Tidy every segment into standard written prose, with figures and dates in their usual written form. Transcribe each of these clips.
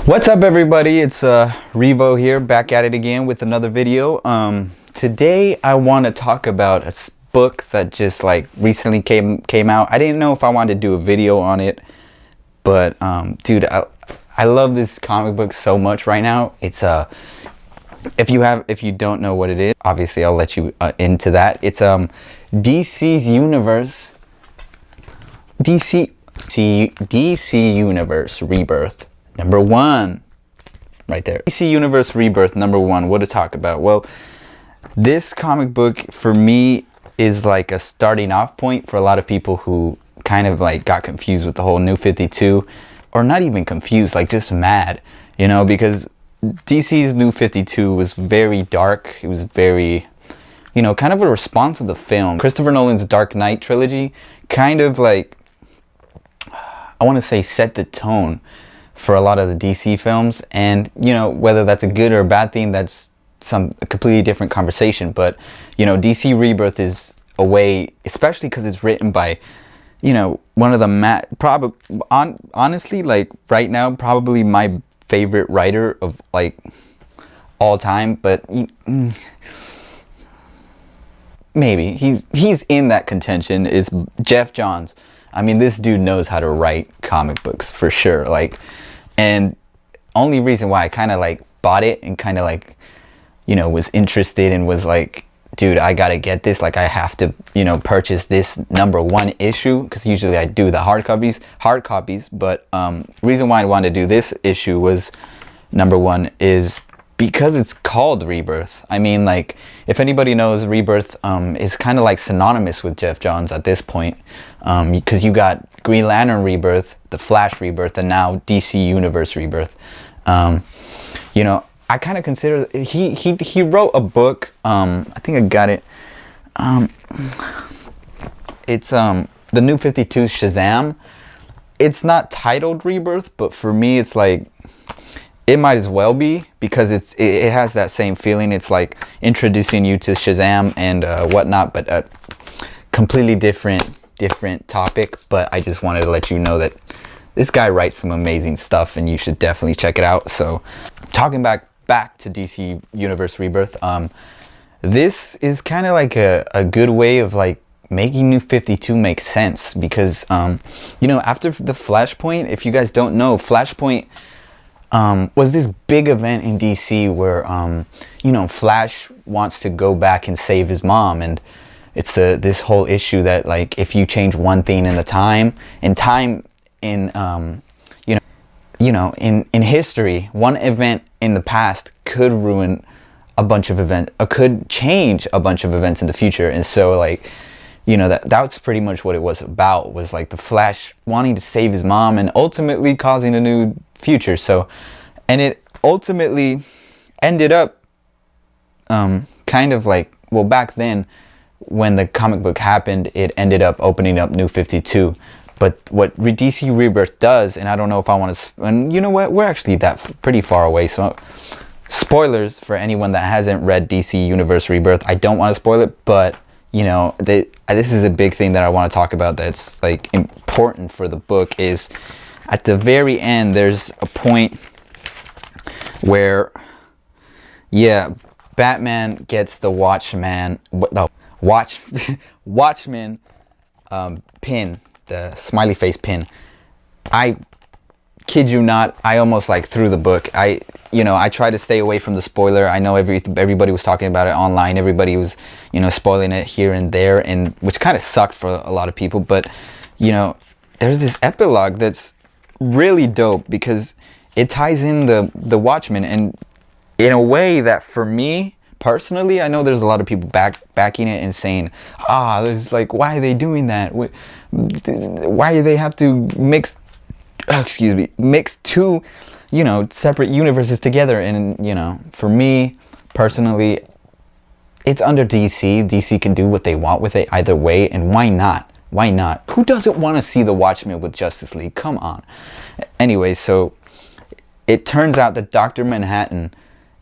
What's up everybody, it's Revo here, back at it again with another video. Today I want to talk about a book that just like recently came out. I didn't know if I wanted to do a video on it, but dude, I love this comic book so much right now. It's if you don't know what it is, obviously I'll let you into that. It's DC Universe Rebirth. Number 1, right there. DC Universe Rebirth, number 1, what to talk about? Well, this comic book for me is like a starting off point for a lot of people who kind of like got confused with the whole New 52, or not even confused, like just mad, you know, because DC's New 52 was very dark. It was very, you know, kind of a response to the film. Christopher Nolan's Dark Knight trilogy kind of like, I want to say, set the tone for a lot of the DC films, and you know, whether that's a good or a bad thing, that's a completely different conversation. But you know, DC Rebirth is a way, especially because it's written by, you know, one of the honestly, like right now, probably my favorite writer of like all time. But maybe he's in that contention, is Geoff Johns. I mean, this dude knows how to write comic books for sure. Like, and only reason why I kind of like bought it and kind of like, you know, was interested and was like, dude, I gotta get this. Like, I have to, you know, purchase this number 1 issue, because usually I do the hard copies. But reason why I wanted to do this issue was, number 1 is because it's called Rebirth. I mean, like, if anybody knows, Rebirth is kind of like synonymous with Geoff Johns at this point, because you got Green Lantern Rebirth, The Flash Rebirth, and now DC Universe Rebirth. You know, I kind of consider he wrote a book. I think I got it. It's the New 52 Shazam. It's not titled Rebirth, but for me, it's like, it might as well be, because it has that same feeling. It's like introducing you to Shazam and whatnot, but a completely different topic. But I just wanted to let you know that this guy writes some amazing stuff, and you should definitely check it out. So, talking back to DC Universe Rebirth, this is kind of like a good way of like making New 52 make sense, because you know, after the Flashpoint, if you guys don't know, Flashpoint was this big event in DC where, you know, Flash wants to go back and save his mom, and it's this whole issue that like, if you change one thing in in history, one event in the past could ruin a bunch of events, could change a bunch of events in the future. And so like, you know, that's pretty much what it was about, was like the Flash wanting to save his mom and ultimately causing a new future. So, and it ultimately ended up kind of like, well, back then when the comic book happened, it ended up opening up New 52. But what DC Rebirth does, and I don't know if I want to, and you know what, we're actually pretty far away, so spoilers for anyone that hasn't read DC Universe Rebirth. I don't want to spoil it, but you know, this is a big thing that I want to talk about that's like important for the book. Is at the very end, there's a point where, yeah, Batman gets the Watchman pin, the smiley face pin. I kid you not, I almost like threw the book. I tried to stay away from the spoiler. I know everybody was talking about it online. Everybody was, you know, spoiling it here and there, and which kind of sucked for a lot of people. But, you know, there's this epilogue that's really dope because it ties in the Watchmen, and in a way that for me personally, I know there's a lot of people backing it and saying, this is like, why are they doing that? Why do they have to mix two, you know, separate universes together? And, you know, for me personally, it's under DC. DC can do what they want with it either way, and why not? Why not? Who doesn't want to see the Watchmen with Justice League? Come on. Anyway, so it turns out that Dr. Manhattan,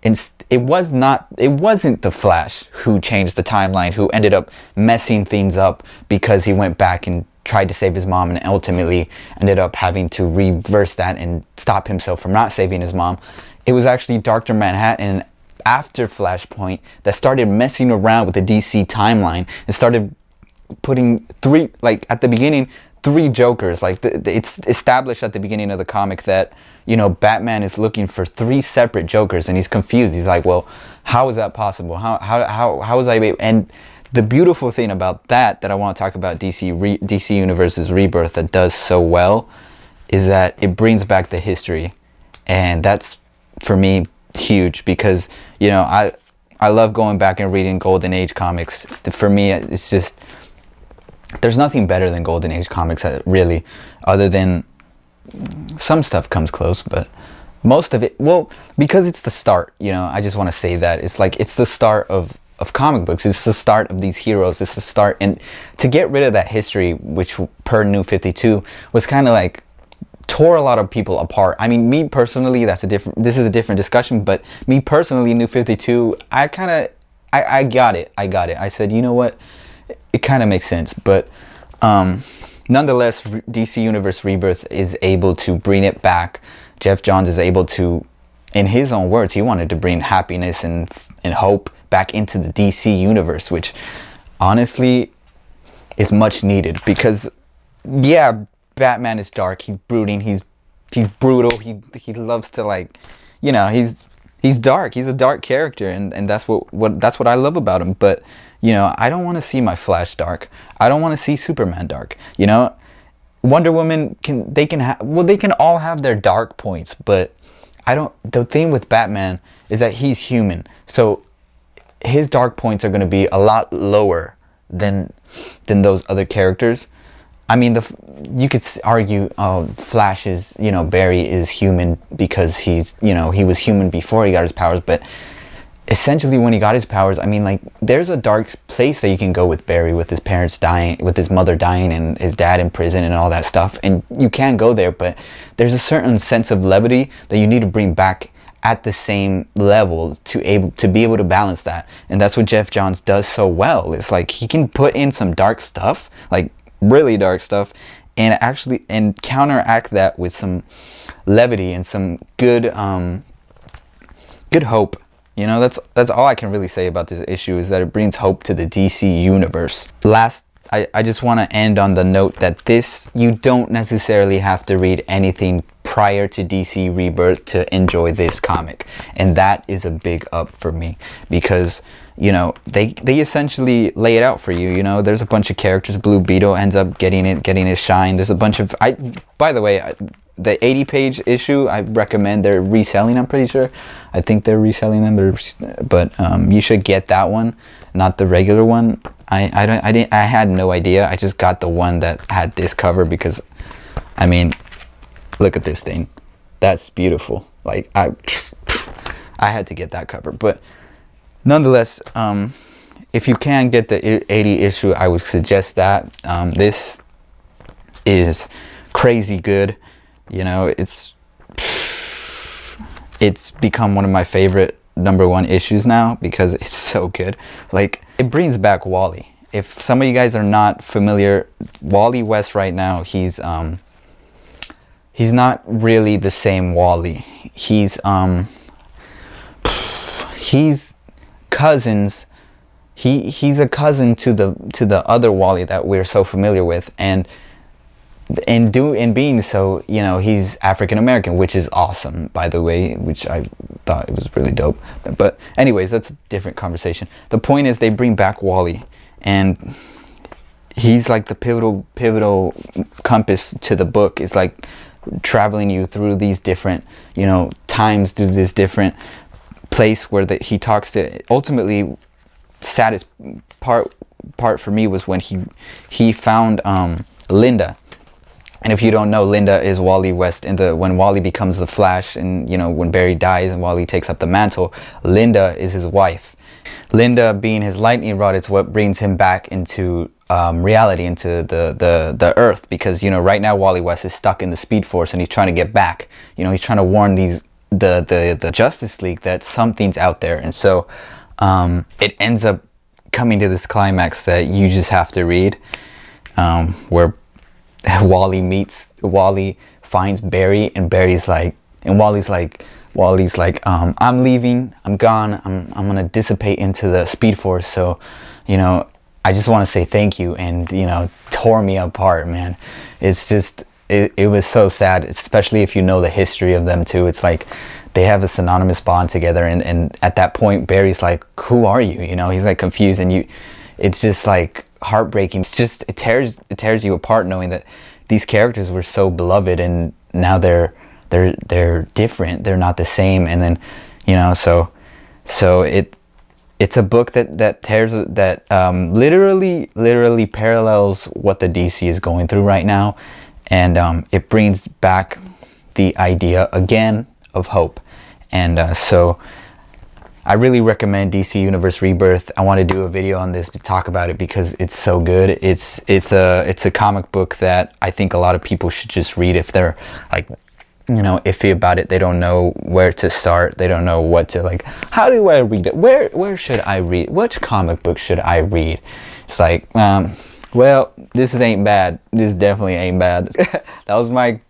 it wasn't the Flash who changed the timeline, who ended up messing things up because he went back and tried to save his mom and ultimately ended up having to reverse that and stop himself from not saving his mom. It was actually Dr. Manhattan after Flashpoint that started messing around with the DC timeline and started putting at the beginning, 3 Jokers. Like it's established at the beginning of the comic that, you know, Batman is looking for 3 separate Jokers, and he's confused. He's like, well, how is that possible? How was I able? And the beautiful thing about that I want to talk about DC Universe's Rebirth that does so well is that it brings back the history, and that's for me huge because, you know, I love going back and reading Golden Age comics. For me, it's just, there's nothing better than Golden Age comics, really, other than some stuff comes close, but most of it, well, because it's the start, you know, I just want to say that. It's like, it's the start of comic books. It's the start of these heroes. It's the start, and to get rid of that history, which per New 52 was kind of like, tore a lot of people apart. I mean, me personally, this is a different discussion, but me personally, New 52, I got it. I said, you know what? It kind of makes sense, but nonetheless, DC Universe Rebirth is able to bring it back. Jeff Johns is able to, in his own words, he wanted to bring happiness and hope back into the DC Universe, which honestly is much needed because, yeah, Batman is dark, he's brooding, he's brutal, he loves to, like, you know, he's dark, he's a dark character, and that's what I love about him. But, you know, I don't want to see my Flash dark. I don't want to see Superman dark. You know, Wonder Woman they can all have their dark points, but the thing with Batman is that he's human. So his dark points are going to be a lot lower than those other characters. I mean, you could argue, oh, Flash is, you know, Barry is human because he's, you know, he was human before he got his powers, but essentially when he got his powers, I mean, like, there's a dark place that you can go with Barry, with his parents dying, with his mother dying, and his dad in prison and all that stuff, and you can go there, but there's a certain sense of levity that you need to bring back at the same level to be able to balance that. And that's what Jeff Johns does so well. It's like he can put in some dark stuff, like really dark stuff, and counteract that with some levity and some good hope. You know, that's all I can really say about this issue, is that it brings hope to the DC universe. Last, I just want to end on the note that you don't necessarily have to read anything prior to DC Rebirth to enjoy this comic, and that is a big up for me, because, you know, they essentially lay it out for you. You know, there's a bunch of characters. Blue Beetle ends up getting his shine. There's a bunch of, by the way, the 80-page issue, I recommend. They're reselling, I'm pretty sure. I think they're reselling them, but you should get that one, not the regular one. I had no idea. I just got the one that had this cover because, I mean, look at this thing. That's beautiful. Like, I had to get that cover. But nonetheless, if you can get the 80 issue, I would suggest that. This is crazy good. You know, it's become one of my favorite #1 issues now because it's so good. Like, it brings back Wally. If some of you guys are not familiar, Wally West right now, he's not really the same Wally. He's cousins. He's a cousin to the other Wally that we're so familiar with, and in being so, you know, he's African American, which is awesome, by the way, which I thought it was really dope. But anyways, that's a different conversation. The point is, they bring back Wally, and he's like the pivotal compass to the book. It's like traveling you through these different, you know, times, through this different place where he talks to. Ultimately, saddest part for me was when he found Linda. And if you don't know, Linda is Wally West when Wally becomes the Flash, and, you know, when Barry dies and Wally takes up the mantle, Linda is his wife. Linda being his lightning rod, it's what brings him back into reality, into the Earth, because, you know, right now Wally West is stuck in the Speed Force and he's trying to get back. You know, he's trying to warn the Justice League that something's out there, and so it ends up coming to this climax that you just have to read, where Wally finds Barry, and Barry's like, and Wally's like, I'm leaving, I'm gone, I'm gonna dissipate into the Speed Force, so, you know, I just want to say thank you. And, you know, tore me apart, man. It's just, it was so sad, especially if you know the history of them too. It's like they have a synonymous bond together, and at that point Barry's like, who are you? You know, he's like confused, and it's just like heartbreaking. It's just, it tears you apart knowing that these characters were so beloved, and now they're different, they're not the same. And then, you know, so it's a book that literally parallels what the DC is going through right now, and it brings back the idea again of hope. And so I really recommend DC Universe Rebirth. I want to do a video on this to talk about it because it's so good. It's a comic book that I think a lot of people should just read if they're like, you know, iffy about it. They don't know where to start. They don't know what to, like, how do I read it? Where should I read? Which comic book should I read? It's like, well, this ain't bad. This definitely ain't bad. That was my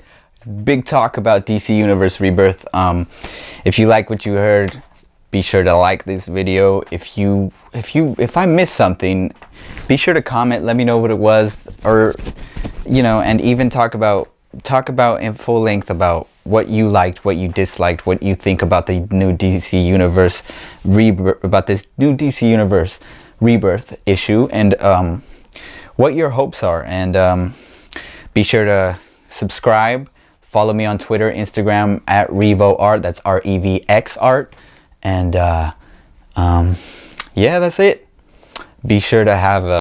big talk about DC Universe Rebirth. If you like what you heard, be sure to like this video. If I missed something, be sure to comment. Let me know what it was, or, you know, and even talk about in full length about what you liked, what you disliked, what you think about the new DC Universe about this new DC Universe Rebirth issue, and what your hopes are. And be sure to subscribe, follow me on Twitter, Instagram at RevxArt. That's RevxArt. And yeah, that's it. Be sure to have a